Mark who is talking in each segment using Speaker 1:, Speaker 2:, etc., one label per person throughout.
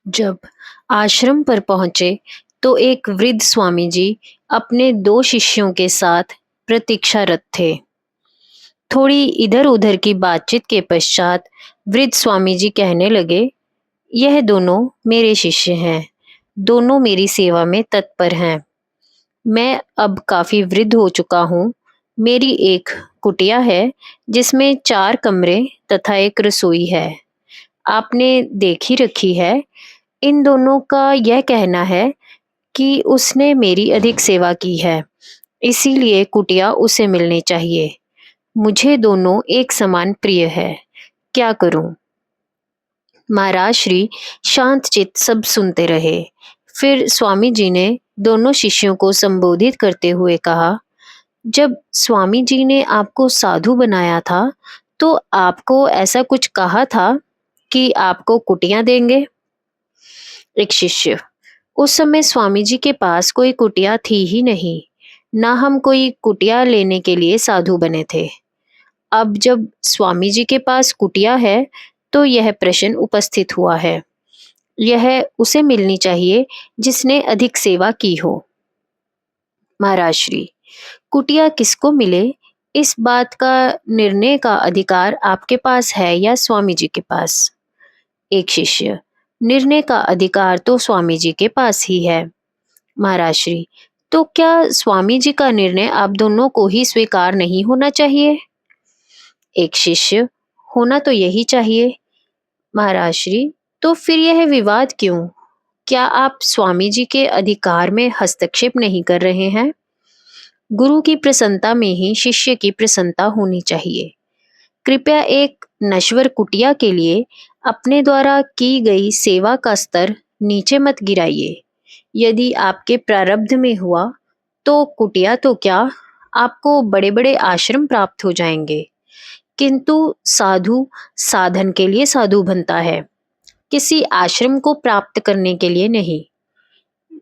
Speaker 1: जब आश्रम पर पहुंचे तो एक वृद्ध स्वामी जी अपने दो शिष्यों के साथ प्रतीक्षारत थे। थोड़ी इधर उधर की बातचीत के पश्चात वृद्ध स्वामी जी कहने लगे, यह दोनों मेरे शिष्य हैं। दोनों मेरी सेवा में तत्पर हैं। मैं अब काफी वृद्ध हो चुका हूँ। मेरी एक कुटिया है जिसमें 4 कमरे तथा एक रसोई है। आपने देखी रखी है। इन दोनों का यह कहना है कि उसने मेरी अधिक सेवा की है, इसीलिए कुटिया उसे मिलनी चाहिए। मुझे दोनों एक समान प्रिय है। क्या करूं? महाराज श्री शांत चित्त सब सुनते रहे। फिर स्वामी जी ने दोनों शिष्यों को संबोधित करते हुए कहा, जब स्वामी जी ने आपको साधु बनाया था तो आपको ऐसा कुछ कहा था कि आपको कुटिया देंगे? एक शिष्य, उस समय स्वामी जी के पास कोई कुटिया थी ही नहीं। ना हम कोई कुटिया लेने के लिए साधु बने थे। अब जब स्वामी जी के पास कुटिया है तो यह प्रश्न उपस्थित हुआ है। यह उसे मिलनी चाहिए जिसने अधिक सेवा की हो। महाराज श्री, कुटिया किसको मिले, इस बात का निर्णय का अधिकार आपके पास है या स्वामी जी के पास? एक शिष्य, निर्णय का अधिकार तो स्वामी जी के पास ही है। महाराज श्री, तो क्या स्वामी जी का निर्णय आप दोनों को ही स्वीकार नहीं होना चाहिए? एक शिष्य, होना तो यही चाहिए। महाराज श्री, तो फिर यह विवाद क्यों? क्या आप स्वामी जी के अधिकार में हस्तक्षेप नहीं कर रहे हैं? गुरु की प्रसन्नता में ही शिष्य की प्रसन्नता होनी चाहिए। कृपया एक नश्वर कुटिया के लिए अपने द्वारा की गई सेवा का स्तर नीचे मत गिराइए। यदि आपके प्रारब्ध में हुआ तो कुटिया तो क्या, आपको बड़े बड़े आश्रम प्राप्त हो जाएंगे। किंतु साधु साधन के लिए साधु बनता है, किसी आश्रम को प्राप्त करने के लिए नहीं।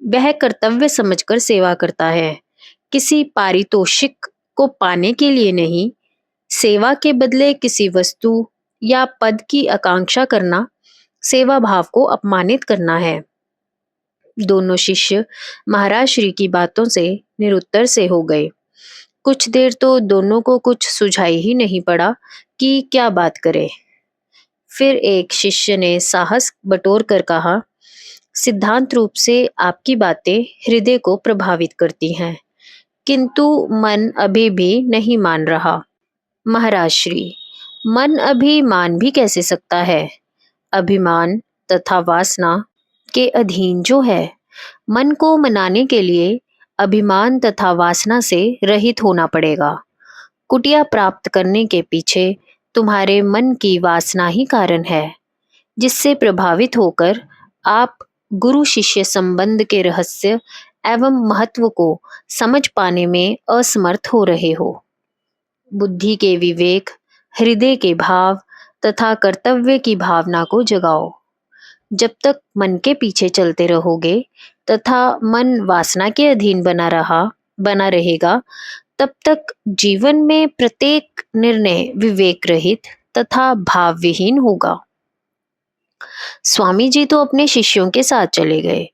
Speaker 1: वह कर्तव्य समझकर सेवा करता है, किसी पारितोषिक को पाने के लिए नहीं। सेवा के बदले किसी वस्तु या पद की आकांक्षा करना सेवा भाव को अपमानित करना है। दोनों शिष्य महाराज श्री की बातों से निरुत्तर से हो गए। कुछ देर तो दोनों को कुछ सुझाई ही नहीं पड़ा कि क्या बात करें। फिर एक शिष्य ने साहस बटोर कर कहा, सिद्धांत रूप से आपकी बातें हृदय को प्रभावित करती हैं, किंतु मन अभी भी नहीं मान रहा। महाराज श्री, मन अभी मान भी कैसे सकता है? अभिमान तथा वासना के अधीन जो है। मन को मनाने के लिए अभिमान तथा वासना से रहित होना पड़ेगा। कुटिया प्राप्त करने के पीछे तुम्हारे मन की वासना ही कारण है, जिससे प्रभावित होकर आप गुरु शिष्य संबंध के रहस्य एवं महत्व को समझ पाने में असमर्थ हो रहे हो। बुद्धि के विवेक, हृदय के भाव तथा कर्तव्य की भावना को जगाओ। जब तक मन के पीछे चलते रहोगे तथा मन वासना के अधीन बना रहेगा, तब तक जीवन में प्रत्येक निर्णय विवेक रहित तथा भाव विहीन होगा। स्वामी जी तो अपने शिष्यों के साथ चले गए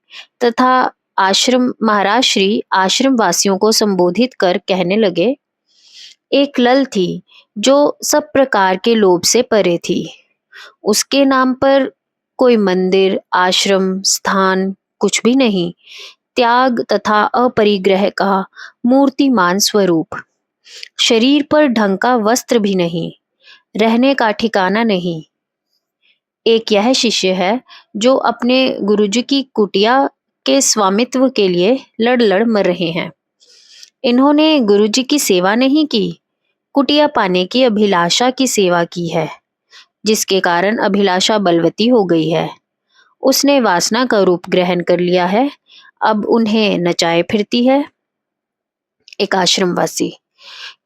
Speaker 1: तथा महाराज श्री आश्रम वासियों को संबोधित कर कहने लगे, एक लल थी जो सब प्रकार के लोभ से परे थी। उसके नाम पर कोई मंदिर, आश्रम, स्थान कुछ भी नहीं। त्याग तथा अपरिग्रह का मूर्तिमान स्वरूप। शरीर पर ढंग का वस्त्र भी नहीं, रहने का ठिकाना नहीं। एक यह शिष्य है जो अपने गुरुजी की कुटिया के स्वामित्व के लिए लड़ लड़ मर रहे हैं। इन्होंने गुरुजी की सेवा नहीं की, कुटिया पाने की अभिलाषा की सेवा की है, जिसके कारण अभिलाषा बलवती हो गई है। उसने वासना का रूप ग्रहण कर लिया है, अब उन्हें नचाए फिरती है। एक आश्रमवासी,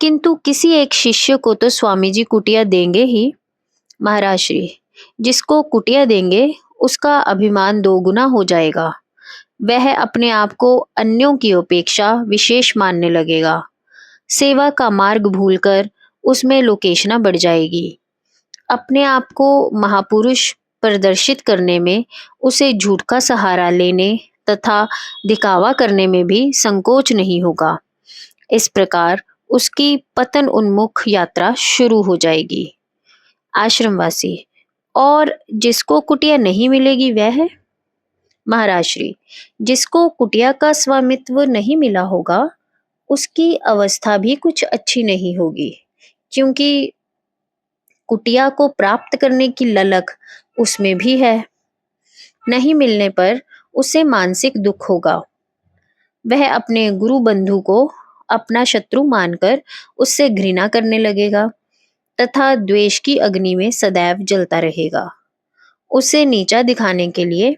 Speaker 1: किंतु किसी एक शिष्य को तो स्वामी जी कुटिया देंगे ही। महाराज श्री, जिसको कुटिया देंगे उसका अभिमान 2 गुना हो जाएगा। वह अपने आप को अन्यों की अपेक्षा विशेष मानने लगेगा। सेवा का मार्ग भूलकर उसमें लोकेशना बढ़ जाएगी। अपने आप को महापुरुष प्रदर्शित करने में, उसे झूठ का सहारा लेने तथा दिखावा करने में भी संकोच नहीं होगा। इस प्रकार उसकी पतन उन्मुख यात्रा शुरू हो जाएगी। आश्रमवासी: और जिसको कुटिया नहीं मिलेगी वह? महाराज श्री: जिसको कुटिया का स्वामित्व नहीं मिला होगा, उसकी अवस्था भी कुछ अच्छी नहीं होगी, क्योंकि कुटिया को प्राप्त करने की ललक उसमें भी है। नहीं मिलने पर उसे मानसिक दुख होगा। वह अपने गुरु बंधु को अपना शत्रु मानकर उससे घृणा करने लगेगा तथा द्वेष की अग्नि में सदैव जलता रहेगा। उसे नीचा दिखाने के लिए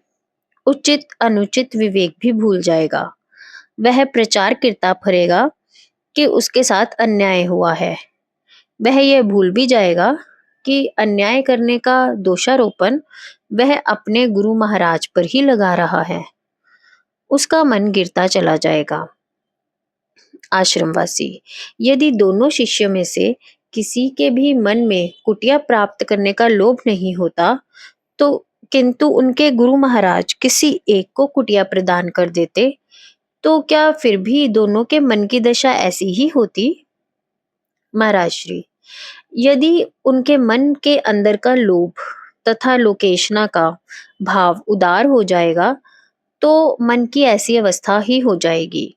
Speaker 1: उचित अनुचित विवेक भी भूल जाएगा। वह प्रचार करता फिरेगा कि उसके साथ अन्याय हुआ है। वह यह भूल भी जाएगा कि अन्याय करने का दोषारोपण वह अपने गुरु महाराज पर ही लगा रहा है। उसका मन गिरता चला जाएगा। आश्रमवासी: यदि दोनों शिष्यों में से किसी के भी मन में कुटिया प्राप्त करने का लोभ नहीं होता, तो किंतु उनके गुरु महाराज किसी एक को कुटिया प्रदान कर देते, तो क्या फिर भी दोनों के मन की दशा ऐसी ही होती? महाराज श्री: यदि उनके मन के अंदर का लोभ तथा लोकेशना का भाव उदार हो जाएगा, तो मन की ऐसी अवस्था ही हो जाएगी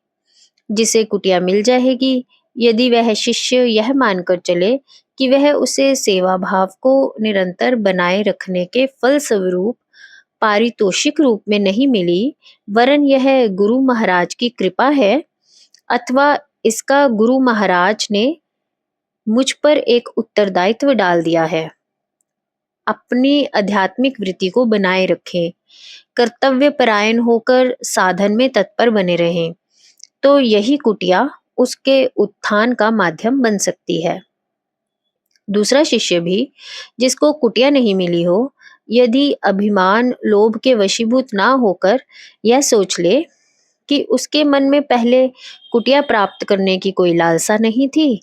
Speaker 1: जिसे कुटिया मिल जाएगी। यदि वह शिष्य यह मानकर चले कि वह उसे सेवा भाव को निरंतर बनाए रखने के फल स्वरूप पारितोषिक रूप में नहीं मिली, वरन यह गुरु महाराज की कृपा है, अथवा इसका गुरु महाराज ने मुझ पर एक उत्तरदायित्व डाल दिया है, अपनी आध्यात्मिक वृत्ति को बनाए रखें, कर्तव्य परायण होकर साधन में तत्पर बने रहें, तो यही कुटिया उसके उत्थान का माध्यम बन सकती है। दूसरा शिष्य भी, जिसको कुटिया नहीं मिली हो, यदि अभिमान लोभ के वशीभूत ना होकर यह सोच ले कि उसके मन में पहले कुटिया प्राप्त करने की कोई लालसा नहीं थी,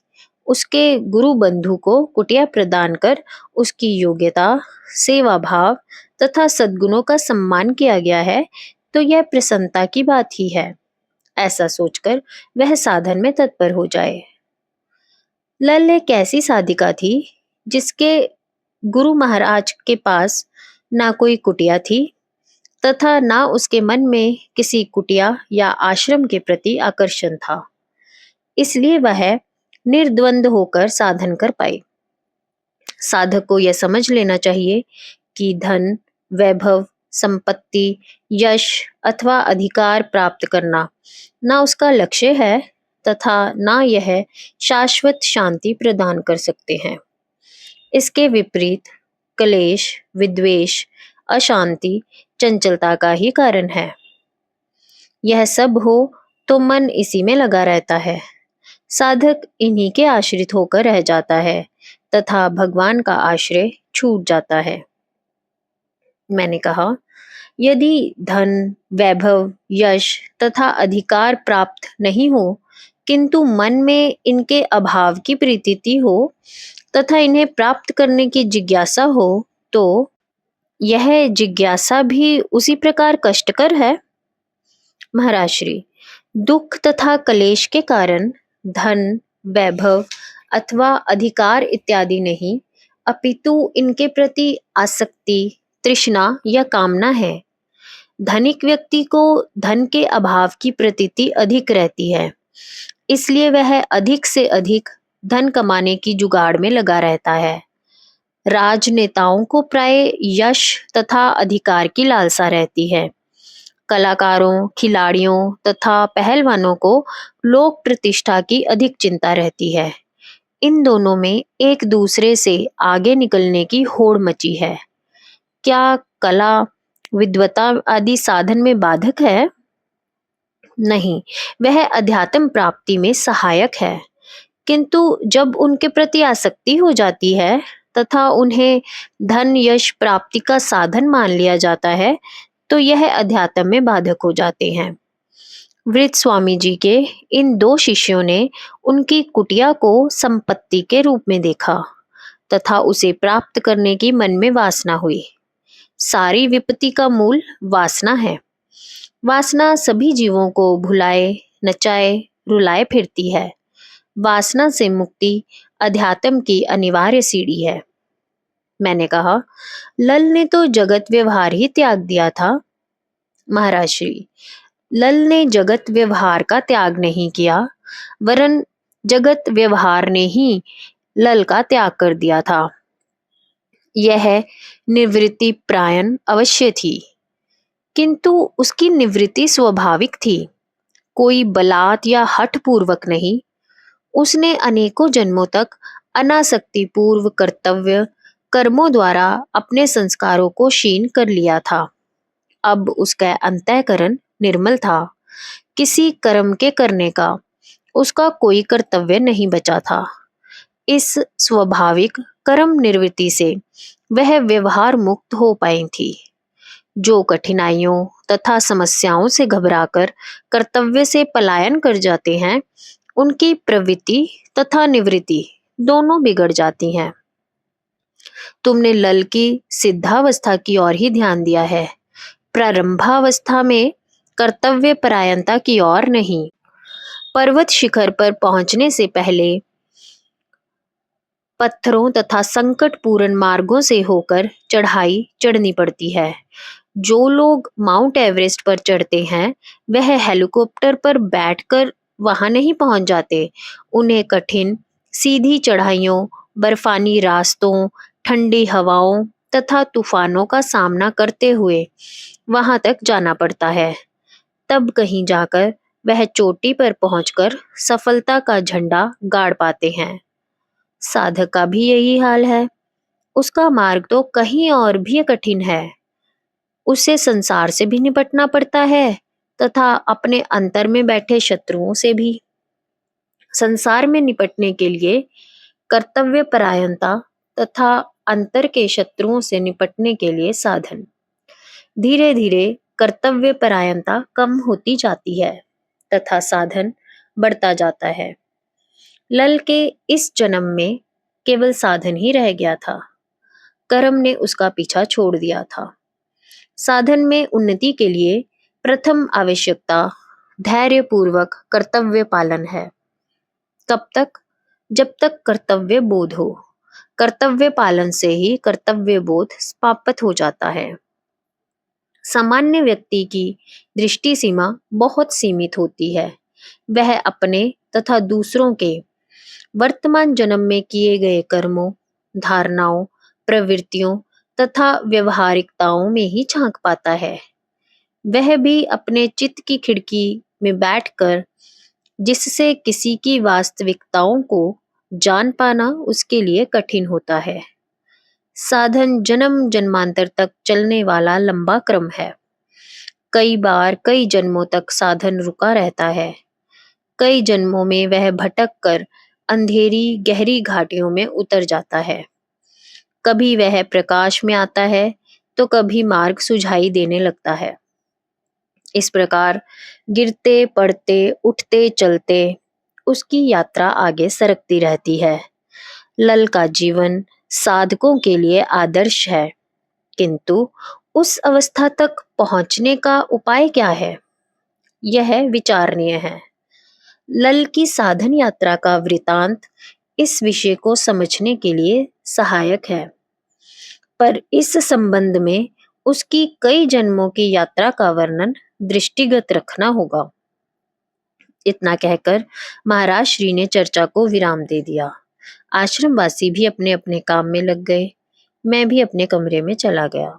Speaker 1: उसके गुरु बंधु को कुटिया प्रदान कर उसकी योग्यता, सेवा भाव तथा सद्गुणों का सम्मान किया गया है, तो यह प्रसन्नता की बात ही है। ऐसा सोचकर वह साधन में तत्पर हो जाए। लल एक ऐसी साधिका थी जिसके गुरु महाराज के पास ना कोई कुटिया थी तथा ना उसके मन में किसी कुटिया या आश्रम के प्रति आकर्षण था। इसलिए वह निर्द्वंद होकर साधन कर पाई। साधक को यह समझ लेना चाहिए कि धन, वैभव, संपत्ति, यश अथवा अधिकार प्राप्त करना ना उसका लक्ष्य है तथा ना यह शाश्वत शांति प्रदान कर सकते हैं। इसके विपरीत क्लेश, विद्वेष, अशांति, चंचलता का ही कारण है। यह सब हो तो मन इसी में लगा रहता है। साधक इन्हीं के आश्रित होकर रह जाता है तथा भगवान का आश्रय छूट जाता है। मैंने कहा, यदि धन, वैभव, यश तथा अधिकार प्राप्त नहीं हो, किंतु मन में इनके अभाव की प्रतीति हो तथा इन्हें प्राप्त करने की जिज्ञासा हो, तो यह जिज्ञासा भी उसी प्रकार कष्टकर है। महाराज श्री: दुख तथा कलेश के कारण धन, वैभव अथवा अधिकार इत्यादि नहीं, अपितु इनके प्रति आसक्ति, तृष्णा या कामना है। धनिक व्यक्ति को धन के अभाव की प्रतीति अधिक रहती है, इसलिए वह अधिक से अधिक धन कमाने की जुगाड़ में लगा रहता है। राजनेताओं को प्राय यश तथा अधिकार की लालसा रहती है। कलाकारों, खिलाड़ियों तथा पहलवानों को लोक प्रतिष्ठा की अधिक चिंता रहती है। इन दोनों में एक दूसरे से आगे निकलने की होड़ मची है। क्या कला, विद्वता आदि साधन में बाधक है? नहीं, वह अध्यात्म प्राप्ति में सहायक है, किंतु जब उनके प्रति आसक्ति हो जाती है तथा उन्हें धन यश प्राप्ति का साधन मान लिया जाता है, तो यह अध्यात्म में बाधक हो जाते हैं। वृद्ध स्वामी जी के इन दो शिष्यों ने उनकी कुटिया को संपत्ति के रूप में देखा तथा उसे प्राप्त करने की मन में वासना हुई। सारी विपत्ति का मूल वासना है। वासना सभी जीवों को भुलाए, नचाए, रुलाए फिरती है। वासना से मुक्ति अध्यात्म की अनिवार्य सीढ़ी है। मैंने कहा, लल ने तो जगत व्यवहार ही त्याग दिया था। महाराज श्री, लल ने जगत व्यवहार का त्याग नहीं किया, वरन जगत व्यवहार ने ही लल का त्याग कर दिया था। यह निवृत्ति प्रायण अवश्य थी, किंतु उसकी निवृत्ति स्वाभाविक थी, कोई बलात् या हठ पूर्वक नहीं। उसने अनेकों जन्मों तक अनासक्ति पूर्व कर्तव्य कर्मों द्वारा अपने संस्कारों को क्षीण कर लिया था। अब उसका अंतःकरण निर्मल था। किसी कर्म के करने का उसका कोई कर्तव्य नहीं बचा था। इस स्वाभाविक कर्म निवृत्ति से वह व्यवहार मुक्त हो पाई थी। जो कठिनाइयों तथा समस्याओं से घबराकर कर्तव्य से पलायन कर जाते हैं, उनकी प्रवृत्ति तथा निवृत्ति दोनों बिगड़ जाती हैं। तुमने लल की सिद्धावस्था की ओर ही ध्यान दिया है, प्रारंभावस्था में कर्तव्य परायणता की ओर नहीं। पर्वत शिखर पर पहुंचने से पहले पत्थरों तथा संकटपूर्ण मार्गों से होकर चढ़ाई चढ़नी पड़ती है। जो लोग माउंट एवरेस्ट पर चढ़ते हैं, वह हेलीकॉप्टर पर बैठकर वहां नहीं पहुंच जाते। उन्हें कठिन सीधी चढ़ाइयों, बर्फानी रास्तों, ठंडी हवाओं तथा तूफानों का सामना करते हुए वहां तक जाना पड़ता है। तब कहीं जाकर वह चोटी पर पहुंचकर सफलता का झंडा गाड़ पाते हैं। साधक का भी यही हाल है। उसका मार्ग तो कहीं और भी कठिन है। उसे संसार से भी निपटना पड़ता है तथा अपने अंतर में बैठे शत्रुओं से भी। संसार में निपटने के लिए कर्तव्य परायणता तथा अंतर के शत्रुओं से निपटने के लिए साधन। धीरे धीरे कर्तव्य परायणता कम होती जाती है तथा साधन बढ़ता जाता है। लल के इस जन्म में केवल साधन ही रह गया था। कर्म ने उसका पीछा छोड़ दिया था। साधन में उन्नति के लिए प्रथम आवश्यकता धैर्य पूर्वक कर्तव्य पालन है। कब तक? जब तक कर्तव्य बोध हो। कर्तव्य पालन से ही कर्तव्य बोध स्थापित हो जाता है। सामान्य व्यक्ति की दृष्टि सीमा बहुत सीमित होती है। वह अपने तथा दूसरों के वर्तमान जन्म में किए गए कर्मों, धारणाओं, प्रवृत्तियों तथा व्यवहारिकताओं में ही झांक पाता है। वह भी अपने चित्त की खिड़की में बैठकर, जिससे किसी की वास्तविकताओं को जान पाना उसके लिए कठिन होता है। साधन जन्म जन्मांतर तक चलने वाला लंबा क्रम है। कई बार कई जन्मों तक साधन रुका रहता है। कई जन्मों में वह भटक कर अंधेरी गहरी घाटियों में उतर जाता है। कभी वह प्रकाश में आता है तो कभी मार्ग सुझाई देने लगता है। इस प्रकार गिरते पड़ते उठते चलते उसकी यात्रा आगे सरकती रहती है। लल का जीवन साधकों के लिए आदर्श है, किंतु उस अवस्था तक पहुंचने का उपाय क्या है, यह विचारणीय है। लल की साधन यात्रा का वृतांत इस विषय को समझने के लिए सहायक है, पर इस संबंध में उसकी कई जन्मों की यात्रा का वर्णन दृष्टिगत रखना होगा। इतना कहकर महाराज श्री ने चर्चा को विराम दे दिया। आश्रमवासी भी अपने अपने काम में लग गए। मैं भी अपने कमरे में चला गया।